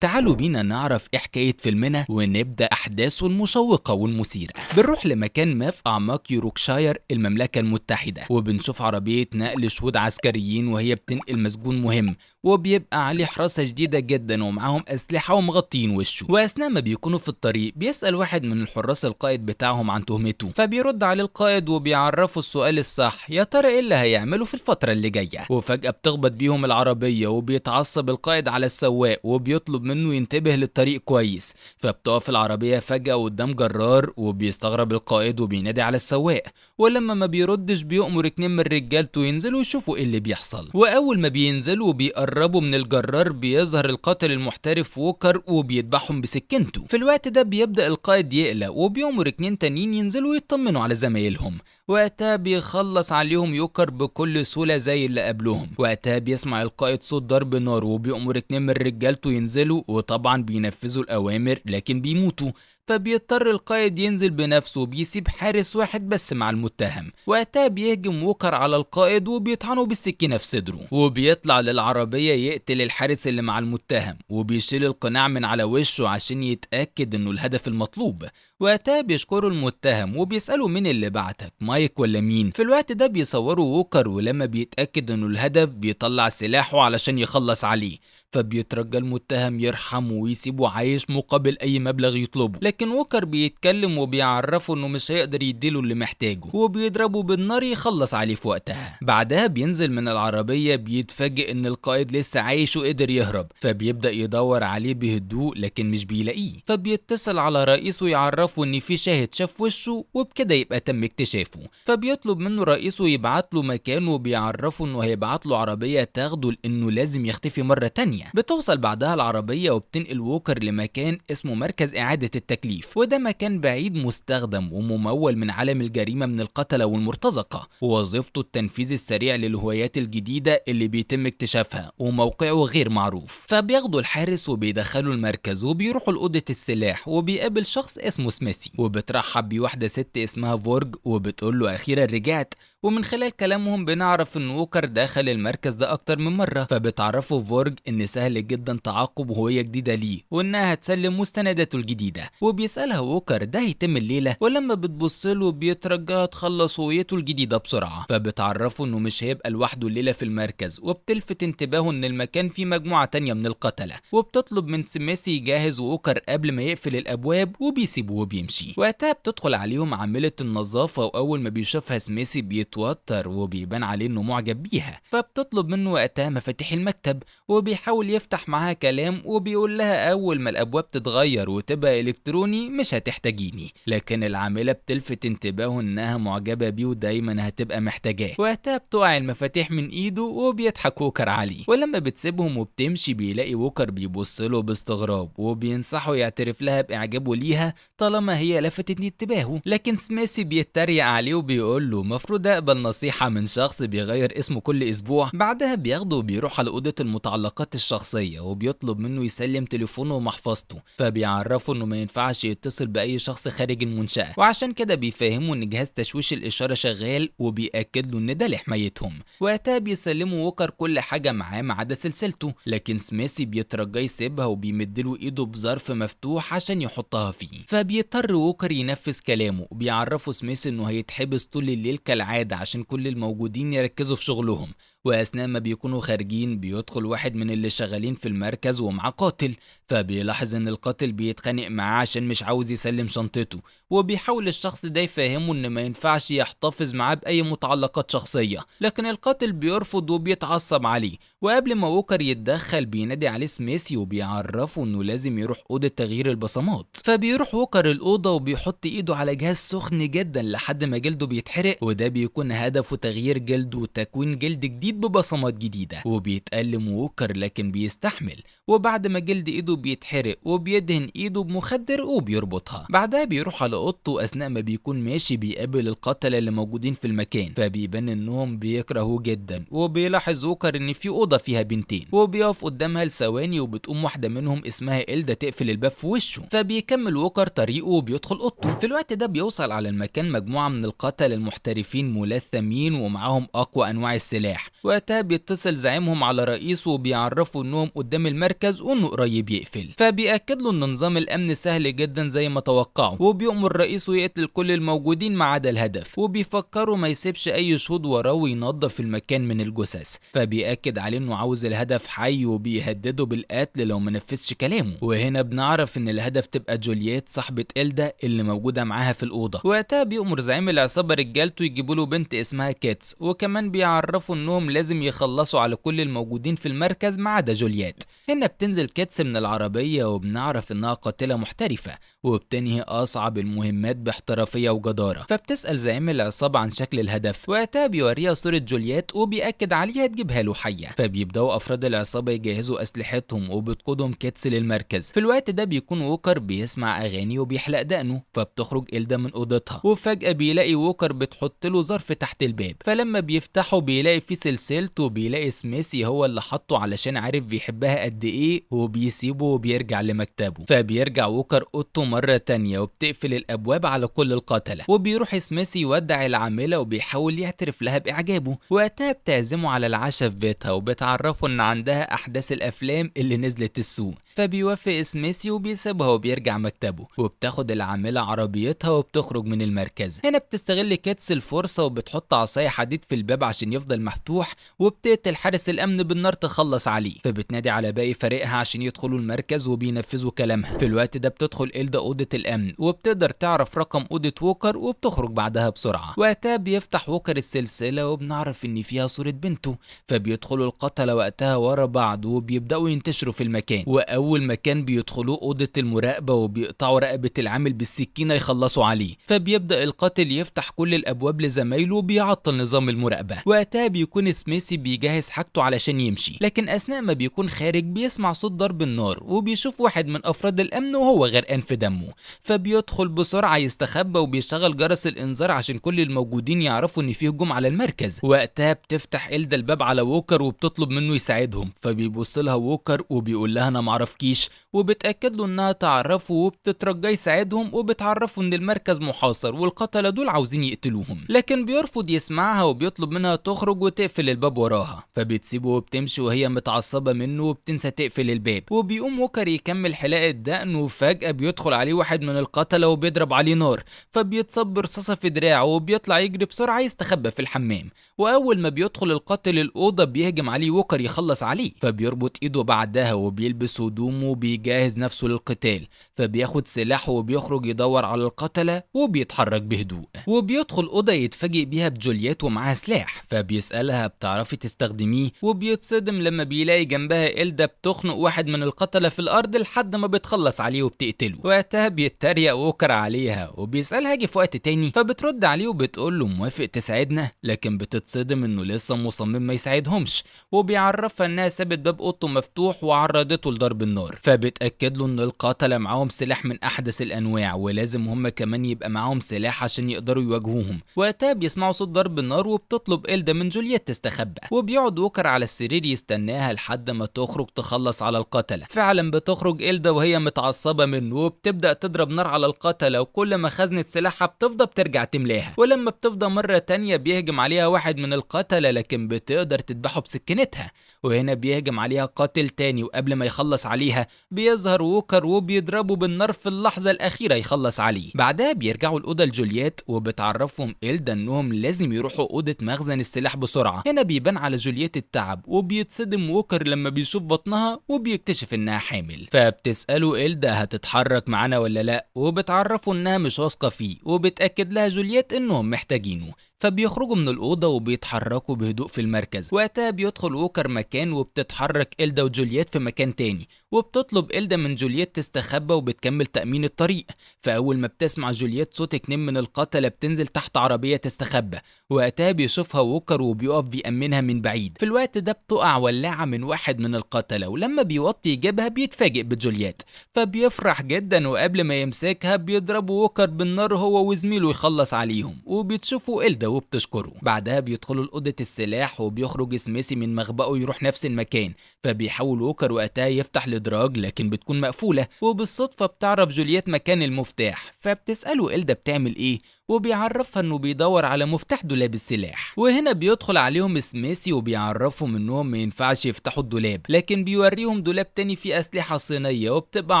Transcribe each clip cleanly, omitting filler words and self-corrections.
تعالوا بينا نعرف ايه حكاية فيلمنا ونبدأ أحداثه المشوقة والمثيرة. بنروح لمكان ما في أعماق يوروكشاير المملكة المتحدة، وبنشوف عربية نقل شهود عسكريين وهي بتنقل مسجون مهم، وبيبقى عليه حراسة شديدة جدا ومعاهم أسلحة ومغطين وشه. وأثناء ما بيكونوا في الطريق بيسأل واحد من الحراس القائد بتاعهم عن تهمته، فبيرد عليه القائد وبيعرفه السؤال الصح، يا ترى ايه اللي هيعمله في الفترة اللي جاية. وفجأة بتخبط بيهم العربية وبيتعصب القائد على السواق وبيطلب منه ينتبه للطريق كويس. فبتقف العربية فجأة قدام جرار وبيستغرب القائد وبينادي على السواق، ولما ما بيردش بيأمر 2 من رجالته ينزلوا يشوفوا ايه اللي بيحصل. واول ما بينزلوا وبيقربوا من الجرار بيظهر القاتل المحترف ووكر وبيذبحهم بسكينته. في الوقت ده بيبدأ القائد يقلق وبيأمر 2 تانيين ينزلوا يطمنوا على زمايلهم. وقتها بيخلص عليهم يوكر بكل سهولة زي اللي قبلهم. وقتها بيسمع القائد صوت ضرب نار وبيأمر 2 من رجالته ينزلوا، وطبعا بينفذوا الأوامر لكن بيموتوا. فبيضطر القائد ينزل بنفسه وبيسيب حارس واحد بس مع المتهم. وقتها بيهجم ووكر على القائد وبيطعنه بالسكينة في صدره، وبيطلع للعربية يقتل الحارس اللي مع المتهم وبيشيل القناع من على وشه عشان يتأكد انه الهدف المطلوب. وقتها بيشكروا المتهم وبيسألوا مين اللي بعتك، مايك ولا مين. في الوقت ده بيصوروا ووكر، ولما بيتأكد انه الهدف بيطلع سلاحه علشان يخلص عليه. فبيترجى المتهم يرحمه ويسيبه عايش مقابل اي مبلغ يطلبه، لكن ووكر بيتكلم وبيعرفه انه مش هيقدر يديله اللي محتاجه وبيضربه بالنار يخلص عليه في وقتها. بعدها بينزل من العربية بيتفاجئ ان القائد لسه عايش وقدر يهرب، فبيبدأ يدور عليه بهدوء لكن مش بيلاقيه. فبيتصل على رئيسه يعرفه ان في شاهد شاف وشه وبكده يبقى تم اكتشافه. فبيطلب منه رئيسه يبعت له مكانه وبيعرفه انه هيبعت له عربية تاخده لانه لازم يختفي مرة تانية. بتوصل بعدها العربية وبتنقل ووكر لمكان اسمه مركز إعادة التكليف، وده مكان بعيد مستخدم وممول من عالم الجريمة من القتلة والمرتزقة، ووظيفته التنفيذ السريع للهوايات الجديدة اللي بيتم اكتشافها وموقعه غير معروف. فبياخدوا الحارس وبيدخلوا المركز وبيروحوا لأوضة السلاح، وبيقابل شخص اسمه سميثي وبترحب بيه واحدة ست اسمها فورج وبتقول له أخيرا رجعت. ومن خلال كلامهم بنعرف ان ووكر دخل المركز ده اكتر من مرة. فبتعرفوا فورج ان سهل جدا تعاقب هوية جديدة ليه وانها هتسلم مستنداته الجديدة. وبيسألها ووكر ده هيتم الليلة، ولما بتبصله بيترجاها تخلص هويته الجديدة بسرعة. فبتعرفوا انه مش هيبقى لوحده الليلة في المركز، وبتلفت انتباهه ان المكان فيه مجموعة تانية من القتلة، وبتطلب من سميسي يجهز ووكر قبل ما يقفل الابواب وبيسيبه وبيمشي. وقتها بتدخل عليهم عاملة النظافة، واول ما بيشوفها سميسي بيتوتر وبيبان عليه انه معجب بيها. فبتطلب منه وقتها مفاتيح المكتب وبيحاول يفتح معاها كلام، وبيقول لها اول ما الابواب تتغير وتبقى الكتروني مش هتحتاجيني. لكن العامله بتلفت انتباهه انها معجبه بيه ودايما هتبقى محتاجاه. وقتها بتقع المفاتيح من ايده وبيضحك ووكر عليه. ولما بتسيبهم وبتمشي بيلاقي ووكر بيبص له باستغراب وبينصحه يعترف لها باعجابه ليها طالما هي لفتت انتباهه. لكن سميسي بيتريق عليه وبيقول له مفروض اقبل نصيحه من شخص بيغير اسمه كل اسبوع. بعدها بياخده وبيروح على اوضه المتعلقات الشخصيه وبيطلب منه يسلم تليفونه ومحفظته. فبيعرفه انه ما ينفعش يتصل باي شخص خارج المنشاه، وعشان كده بيفهمه ان جهاز تشويش الاشاره شغال وبيأكد له ان ده لحمايتهم. وقتها بيسلموا ووكر كل حاجه معاه ما عدا سلسلته، لكن سميثي بيترجاه يسيبها وبيمدله ايده بظرف مفتوح عشان يحطها فيه. فبيضطر ووكر ينفذ كلامه وبيعرفه سميث انه هيتحبس طول الليل كالعاده عشان كل الموجودين يركزوا في شغلهم. واثناء ما بيكونوا خارجين بيدخل واحد من اللي شغالين في المركز ومعاه قاتل. فبيلاحظ ان القاتل بيتخانق معاه عشان مش عاوز يسلم شنطته، وبيحاول الشخص ده يفهمه ان ما ينفعش يحتفظ معاه باي متعلقات شخصيه، لكن القاتل بيرفض وبيتعصب عليه. وقبل ما ووكر يتدخل بينادي عليه سميثي وبيعرفه انه لازم يروح اوضه تغيير البصمات. فبيروح ووكر الاوضه وبيحط ايده على جهاز سخن جدا لحد ما جلده بيتحرق، وده بيكون هدفه تغيير جلده وتكوين جلد جديد ببصمات جديدة. وبيتألم ووكر لكن بيستحمل، وبعد ما جلد ايده بيتحرق وبيدهن ايده بمخدر وبيربطها. بعدها بيروح على اوضته اثناء ما بيكون ماشي بيقابل القتلة اللي موجودين في المكان، فبيبان انهم بيكرهوه جدا. وبيلاحظ ووكر ان في اوضة فيها بنتين، وبيقف قدامها لثواني وبتقوم واحدة منهم اسمها إلدا تقفل الباب في وشه، فبيكمل ووكر طريقه وبيدخل اوضته. في الوقت ده بيوصل على المكان مجموعة من القتلة المحترفين ملثمين ومعاهم اقوى انواع السلاح. وقتها بيتصل زعيمهم على رئيسه وبيعرفوا انهم قدام المركز وانه قريب يقفل، فبيأكد له ان نظام الامن سهل جدا زي ما توقعوا، وبيأمر رئيسه يقتل كل الموجودين ما عدا الهدف، وبيفكروا ما يسيبش اي شهود وراه وينظف المكان من الجثث. فبيأكد عليه انه عاوز الهدف حي وبيهدده بالقتل لو ما نفذش كلامه. وهنا بنعرف ان الهدف تبقى جولييت صاحبة إلدا اللي موجودة معاها في الأوضة. وقتها بيأمر زعيم العصابة رجالته يجيبوا له بنت اسمها كاتس، وكمان بيعرفوا انهم لازم يخلصوا على كل الموجودين في المركز ما عدا جولييت. هنا بتنزل كاتس من العربية وبنعرف انها قاتلة محترفة وبتنهي اصعب المهمات باحترافية وجدارة. فبتسأل زعيم العصابة عن شكل الهدف، وقتها بيوريها صورة جولييت وبيأكد عليها تجيبها له حية. فبيبدأوا افراد العصابة يجهزوا اسلحتهم وبتقودهم كاتس للمركز. في الوقت ده بيكون ووكر بيسمع اغاني وبيحلق دقنه، فبتخرج إلدا من اوضتها، وفجأة بيلاقي ووكر بتحط له ظرف تحت الباب. فلما بيفتحه بيلاقي فيه سلسلته وبيلاقي سميسي هو اللي حطه علشان عارف بيحبها قد ايه، وبيسيبه وبيرجع لمكتبه. فبيرجع ووكر اوضته مرة تانية وبتقفل الابواب على كل القتلة، وبيروح سميسي يودع العاملة وبيحاول يعترف لها باعجابه. وقتها بتعزمه على العشاء في بيتها وبتعرفه ان عندها احداث الافلام اللي نزلت السوق، فبيوافق سميسي وبيسيبها وبيرجع مكتبه. وبتاخد العاملة عربيتها وبتخرج من المركز. هنا بتستغل كاتس الفرصة وبتحط عصاية حديد في الباب عشان يفضل مفتوح، وبتقتل حارس الامن بالنار تخلص عليه. فبتنادي على باقي فريقها عشان يدخلوا المركز وبينفذوا كلامها. في الوقت ده بتدخل إلدا أوضة الامن وبتقدر تعرف رقم أوضة ووكر وبتخرج بعدها بسرعة. وقتها بيفتح ووكر السلسلة وبنعرف ان فيها صورة بنته، فبيدخلوا القتلة وقتها ورا بعض وبيبدأوا ينتشروا في المكان. وأول مكان بيدخلوه أوضة المراقبة وبيقطعوا رقبة العامل بالسكينة يخلصوا عليه. فبيبدأ القاتل يفتح كل الأبواب لزمايله وبيعطل نظام المراقبة. وقتها بيكون سميسي بيجهز حاجته علشان يمشي، لكن أثناء ما بيكون خارج بيسمع صوت ضرب النار وبيشوف واحد من أفراد الأمن وهو غرقان في دمه. فبيدخل بسرعة يستخبى وبيشغل جرس الإنذار عشان كل الموجودين يعرفوا إن فيه هجوم على المركز. وقتها بتفتح إلدا الباب على ووكر وبتطلب منه يساعدهم، فبيبص لها ووكر وبيقول لها أنا معرفكيش، وبتأكد له إنها تعرفه وبتترجاه يساعدهم، وبتعرفه إن المركز محاصر والقتلة دول عاوزين يقتلوهم. لكن بيرفض يسمعها وبيطلب منها تخرج وتقفل الباب وراها. فبتسيبه وبتمشي وهي متعصبة منه وبتنسى تقفل الباب. وبيقوم ووكر يكمل حلاقة دقن، وفجأة بيدخل عليه واحد من القتلة وبيضرب عليه نار، فبيتصاب برصاصة في دراعه وبيطلع يجري بسرعة يستخبى في الحمام. وأول ما بيدخل القاتل الأوضة بيهجم عليه ووكر يخلص عليه، فبيربط إيده بعدها وبيلبس هدومه وبيجهز نفسه للقتال. فبياخد سلاحه وبيخرج يدور على القتلة وبيتحرك بهدوء. وبيدخل أوضة يتفاجئ بيها بجولييت ومعاها سلاح، فبيسألها بتعرفي تستخدميه، وبيتصدم لما بيلاقي جنبها إلدا بتخنق واحد من القتلة في الأرض لحد ما بتخلص عليه وبتقتله. وقتها بيتريق ووكر عليها وبيسألها هاجي في وقت تاني، فبترد عليه وبتقول له موافق تساعدنا، لكن بتتصدم انه لسه مصمم ما يساعدهمش، وبيعرفها انها سابت باب اوضته مفتوح وعرضته لضرب النار. فبتأكد له ان القتلة معاهم سلاح من احدث الانواع ولازم هم كمان يبقى معاهم سلاح عشان يقدروا يواجهوهم. وقتها بيسمعوا صوت ضرب النار وبتطلب إلدا من جولييت تستخبى، وبيقعد ووكر على السرير يستناها لحد ما تخرج تخلص على القتلة. فعلا بتخرج إلدا وهي متعصبة منه وبتبدأ تضرب نار على القتلة، وكل ما خزنت سلاحها بتفضى بترجع تملاها. ولما بتفضى مرة تانية بيهجم عليها واحد من القتلة لكن بتقدر تذبحه بسكينتها. وهنا بيهجم عليها قاتل تاني، وقبل ما يخلص عليها بيظهر ووكر وبيضربه بالنار في اللحظة الأخيرة يخلص عليه. بعدها بيرجعوا الأوضة لجولييت وبتعرفهم إلدا إنهم لازم يروحوا أوضة مخزن السلاح بسرعة. هنا بيبان على جولييت التعب وبيتصدم ووكر لما بيشوف بطنها وبيكتشف إنها حامل. فبتسأله إلدا هتتحرك معانا ولا لأ، وبتعرفه إنها مش واثقة فيه، وبتأكد لها جولييت إنهم محتاجينه. فبيخرجوا من الأوضة وبيتحركوا بهدوء في المركز. وقتها بيدخل ووكر مكان وبتتحرك إلدا وجولييت في مكان تاني، وبتطلب إلدا من جولييت تستخبى وبتكمل تأمين الطريق. فأول ما بتسمع جولييت صوت 2 من القتلة بتنزل تحت عربية تستخبى. وقتها بيشوفها ووكر وبيقف بيأمنها من بعيد. في الوقت ده بتقع ولاعة من واحد من القتلة، ولما بيوطي يجيبها بيتفاجئ بجولييت، فبيفرح جدا وقبل ما يمسكها بيضربه ووكر بالنار هو وزميله يخلص عليهم. وبتشوفوا إلدا وبتشكره. بعدها بيدخلوا لأوضة السلاح وبيخرج سميثي من مخبأه يروح نفس المكان. فبيحاول ووكر وقتها يفتح الادراج لكن بتكون مقفولة. وبالصدفة بتعرف جولييت مكان المفتاح، فبتسأله إلدا بتعمل ايه، وبيعرفها انه بيدور على مفتاح دولاب السلاح. وهنا بيدخل عليهم سميثي وبيعرفهم انهم ما ينفعش يفتحوا الدولاب، لكن بيوريهم دولاب تاني فيه اسلحة صينية وبتبقى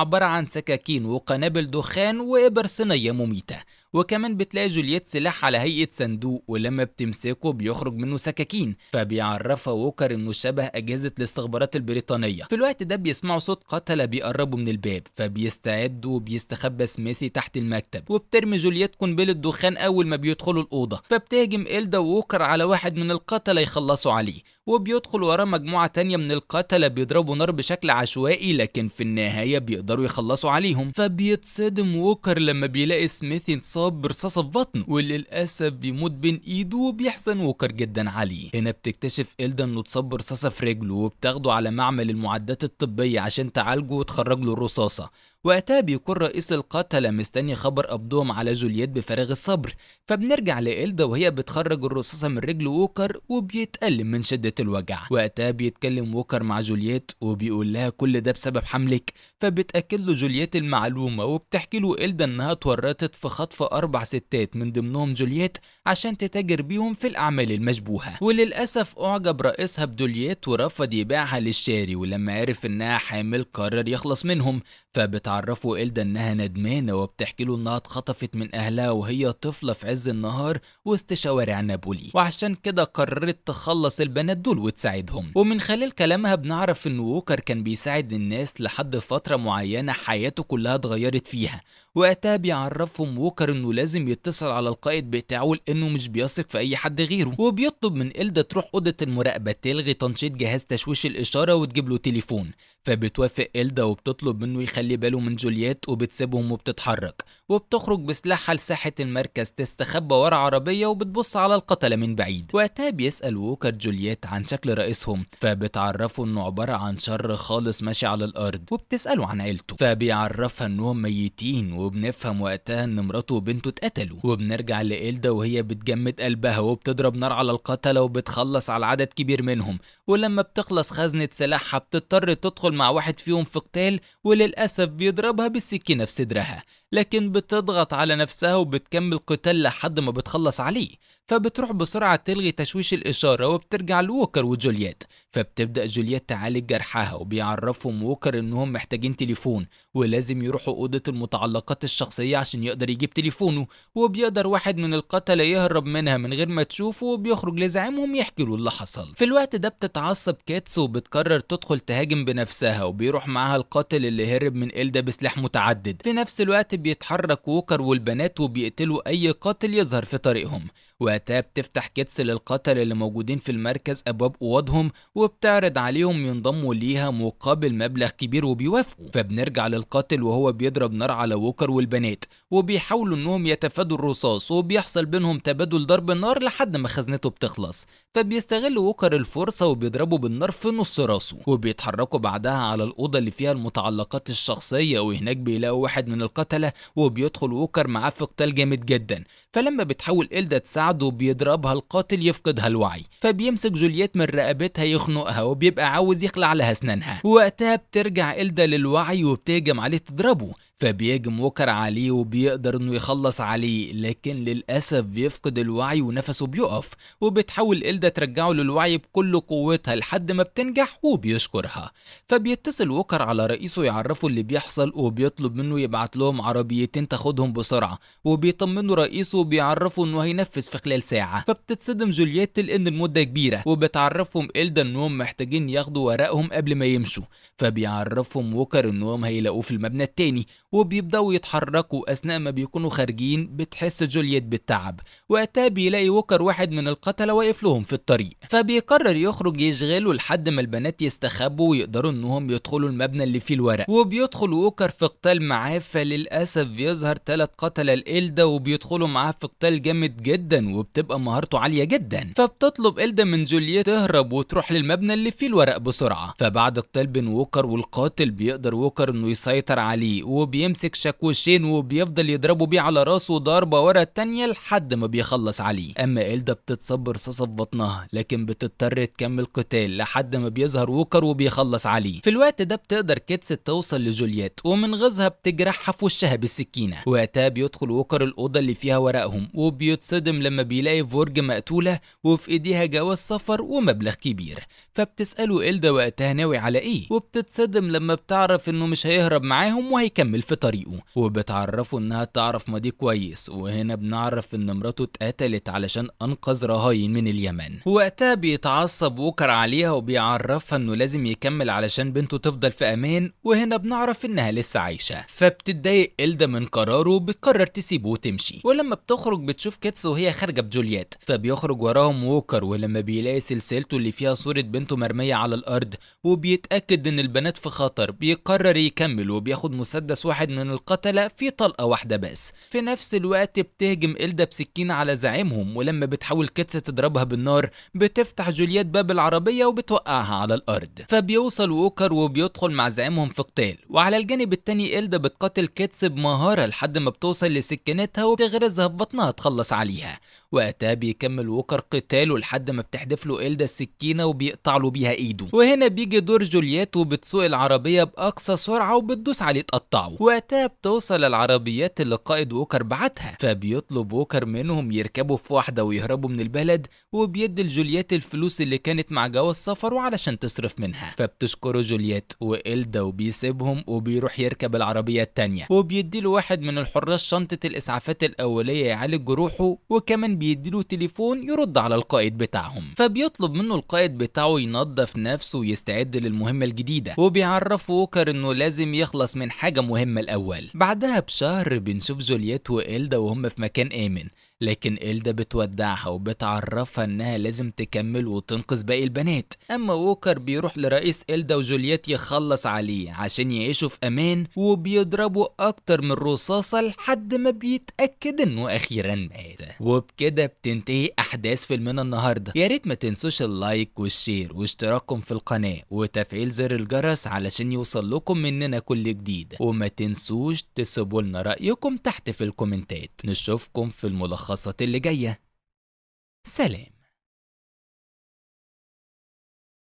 عبارة عن سكاكين وقنابل دخان وإبر صينية مميتة. وكمان بتلاقي جولييت سلاح على هيئة صندوق، ولما بتمسكه بيخرج منه سكاكين. فبيعرفها ووكر انه شبه اجهزة الاستخبارات البريطانية. في الوقت ده بيسمعوا صوت قتلة بيقربوا من الباب، فبيستعدوا وبيستخبى سميثي تحت المكتب. وبترمي جولييت قنبلة دخان اول ما بيدخلوا الأوضة، فبتهجم إلدا ووكر على واحد من القتلة يخلصوا عليه. وبيدخل وراه مجموعة تانية من القتلة بيضربوا نار بشكل عشوائي، لكن في النهاية بيقدروا يخلصوا عليهم. فبيتصدم ووكر لما بيلاقي سميثي انصاب برصاصة في بطنه، وللأسف بيموت بين ايده وبيحزن ووكر جدا عليه. هنا بتكتشف إلدا انه اتصاب برصاصة في رجله، وبتاخده على معمل المعدات الطبية عشان تعالجه وتخرج له الرصاصة. وقتها بيكون رئيس القتلة مستني خبر قبضهم على جولييت بفارغ الصبر. فبنرجع لإلدا وهي بتخرج الرصاصة من رجل ووكر وبيتألم من شدة الوجع. وقتها بيتكلم ووكر مع جولييت وبيقول لها كل ده بسبب حملك. فبتأكد له جولييت المعلومة، وبتحكي له إلدا انها اتورطت في خطف 4 ستات من ضمنهم جولييت عشان تتاجر بيهم في الأعمال المشبوهة. وللأسف أعجب رئيسها بجولييت ورفض يبيعها للشاري، ولما عرف انها حامل قرر يخلص منهم. فبتعرفوا إلدا انها ندمانة وبتحكي له انها اتخطفت من اهلها وهي طفلة في عز النهار وسط شوارع نابولي، وعشان كده قررت تخلص البنات دول وتساعدهم. ومن خلال كلامها بنعرف ان ووكر كان بيساعد الناس لحد فترة معينة حياته كلها اتغيرت فيها. وقتها بيعرفهم ووكر انه لازم يتصل على القائد بتاعه لانه مش بيثق في اي حد غيره. وبيطلب من إلدا تروح اوضة المراقبة تلغي تنشيط جهاز تشويش الاشارة وتجيب له تليفون. فبتوافق إلدا وبتطلب منه يخلي باله من جولييت وبتسيبهم وبتتحرك. وبتخرج بسلاحها لساحة المركز تستخبى ورا عربية وبتبص على القتلة من بعيد. وقتها بيسأل ووكر جولييت عن شكل رئيسهم، فبتعرفه انه عبارة عن شر خالص ماشي على الارض، وبتسأله عن عيلته فبيعرفها انهم ميتين. وبنفهم وقتها ان مراته وبنته اتقتلوا. وبنرجع لإلدا وهي بتجمد قلبها وبتضرب نار على القتلة وبتخلص على عدد كبير منهم. ولما بتخلص خزنة سلاحها بتضطر تدخل مع واحد فيهم في قتال، وللأسف بيضربها بالسكينة في صدرها، لكن بتضغط على نفسها وبتكمل قتال لحد ما بتخلص عليه. فبتروح بسرعة تلغي تشويش الإشارة وبترجع لووكر وجولييت. فبتبدأ جولييت تعالج جرحها، وبيعرفهم ووكر انهم محتاجين تليفون ولازم يروحوا أوضة المتعلقات الشخصية عشان يقدر يجيب تليفونه. وبيقدر واحد من القتلة يهرب منها من غير ما تشوفه، وبيخرج لزعيمهم يحكي له اللي حصل. في الوقت ده بتتعصب كاتس وبتقرر تدخل تهاجم بنفسها، وبيروح معاها القاتل اللي هرب من إلدا بسلاح متعدد. في نفس الوقت بيتحرك ووكر والبنات وبيقتلوا أي قاتل يظهر في طريقهم. وقتها بتفتح كيتس للقتلة اللي موجودين في المركز أبواب أوضهم، وبتعرض عليهم ينضموا ليها مقابل مبلغ كبير وبيوافقوا. فبنرجع للقاتل وهو بيضرب نار على ووكر والبنات، وبيحاولوا انهم يتفادوا الرصاص، وبيحصل بينهم تبادل ضرب النار لحد ما خزنته بتخلص. فبيستغل ووكر الفرصة وبيضربوا بالنار في نص راسه. وبيتحركوا بعدها على الأوضة اللي فيها المتعلقات الشخصية، وهناك بيلاقوا واحد من القتلة وبيدخل ووكر معاه في قتال جامد جدا. فلما بتحاول إلدا تساعده بيضربها القاتل يفقدها الوعي، فبيمسك جولييت من رقبتها يخنقها وبيبقى عاوز يخلع لها اسنانها. وقتها بترجع إلدا للوعي وبتهجم عليه تضربه، فبيهجم ووكر عليه وبيقدر انه يخلص عليه، لكن للأسف بيفقد الوعي ونفسه بيقف. وبتحاول إلدا ترجعه للوعي بكل قوتها لحد ما بتنجح وبيشكرها. فبيتصل ووكر على رئيسه يعرفه اللي بيحصل، وبيطلب منه يبعت لهم عربيتين تاخدهم بسرعة. وبيطمنه رئيسه وبيعرفه انه هينفذ في خلال ساعة. فبتتصدم جولييت لان المدة كبيرة، وبتعرفهم إلدا انهم محتاجين ياخدوا ورقهم قبل ما يمشوا. فبيعرفهم ووكر انهم هيلاقوه في المبنى التاني، وبيبدأوا يتحركوا. أثناء ما بيكونوا خارجين بتحس جولييت بالتعب، وقتها بيلاقي ووكر واحد من القتلة واقف لهم في الطريق، فبيقرر يخرج يشغله لحد ما البنات يستخبوا ويقدروا انهم يدخلوا المبنى اللي فيه الورق. وبيدخل ووكر في قتال معاه، فللأسف بيظهر 3 قتلة لإلدا وبيدخلوا معاه في قتال جامد جدا، وبتبقى مهارته عالية جدا. فبتطلب إلدا من جولييت تهرب وتروح للمبنى اللي فيه الورق بسرعة. فبعد قتال بين ووكر والقاتل بيقدر ووكر انه يسيطر عليه، وبيمسك شاكوشين وبيفضل يضربه بيه على راسه ضربة ورا التانية لحد ما بيخلص عليه. اما إلدا بتتصاب برصاصة في بطنها، لكن بتضطر تكمل قتال لحد ما بيظهر ووكر وبيخلص عليه. في الوقت ده بتقدر كيتس توصل لجولييت، ومن غيظها بتجرحها في وشها بالسكينة. وقتها بيدخل ووكر الأوضة اللي فيها ورقهم، وبيتصدم لما بيلاقي فورج مقتولة وفي ايديها جواز سفر ومبلغ كبير. فبتسأله إلدا وقتها ناوي على ايه، وبتتصدم لما بتعرف انه مش هيهرب معاهم وهيكمل في طريقه. وبتعرفه انها تعرف ماضيه كويس، وهنا بنعرف ان مراته اتقتلت علشان انقذ رهاين من اليمن. وقتها بيتعصب ووكر عليها وبيعرفها انه لازم يكمل علشان بنته تفضل في امان، وهنا بنعرف انها لسه عايشة. فبتتضايق إلدا من قراره وبتقرر تسيبه وتمشي. ولما بتخرج بتشوف كيتس وهي خارجة بجولييت، فبيخرج وراهم ووكر، ولما بيلاقي سلسلته اللي فيها صورة بنته مرمية على الارض وبيتأكد ان البنات في خطر، بيقرر يكمل وبياخد مسدس واحد من القتلة في طلقة واحدة بس. في نفس الوقت بتهجم إلدا بسكينة على زعيمهم، ولما بتحاول كيتس تضربها بالنار بتفتح جولييت باب العربية وبتوقعها على الارض. فبيوصل ووكر وبيدخل مع زعيمهم في قتال، وعلى الجانب التاني إلدا بتقاتل كيتس بمهارة لحد ما بتوصل لسكينتها وبتغرزها في بطنها تخلص عليها. وقتها بيكمل ووكر قتاله لحد ما بتحدف له إلدا السكينة وبيقطع له بيها ايده. وهنا بيجي دور جولييت وبتسوق العربية بأقصى سرعة وبتدوس عليه تقطعه. وقتها بتوصل العربيات اللي قائد ووكر بعتها، فبيطلب ووكر منهم يركبوا في واحدة ويهربوا من البلد، وبيدي لجولييت الفلوس اللي كانت مع جواز سفر وعلشان تصرف منها. فبتشكره جولييت وإلدا وبيسيبهم وبيروح يركب العربية التانية، وبيديله واحد من الحراس شنطة الإسعافات الأولية يعالج جروحه، وكمان بيديله تليفون يرد على القائد بتاعهم. فبيطلب منه القائد بتاعه ينظف نفسه ويستعد للمهمة الجديدة، وبيعرف ووكر انه لازم يخلص من حاجة مهمة الأول. بعدها بشهر بنشوف جولييت وإلدا وهم في مكان آمن، لكن إلدا بتودعها وبتعرفها انها لازم تكمل وتنقذ باقي البنات. اما ووكر بيروح لرئيس إلدا وجولييت يخلص عليه عشان يعيشوا في امان، وبيضربوا اكتر من رصاصة لحد ما بيتأكد انه اخيرا مات. وبكده بتنتهي احداث فيلمنا النهاردة. يا ريت ما تنسوش اللايك والشير واشتراككم في القناة وتفعيل زر الجرس علشان يوصل لكم مننا كل جديد، وما تنسوش تسيبوا لنا رأيكم تحت في الكومنتات. نشوفكم في الملخصات اللي جاية. سلام.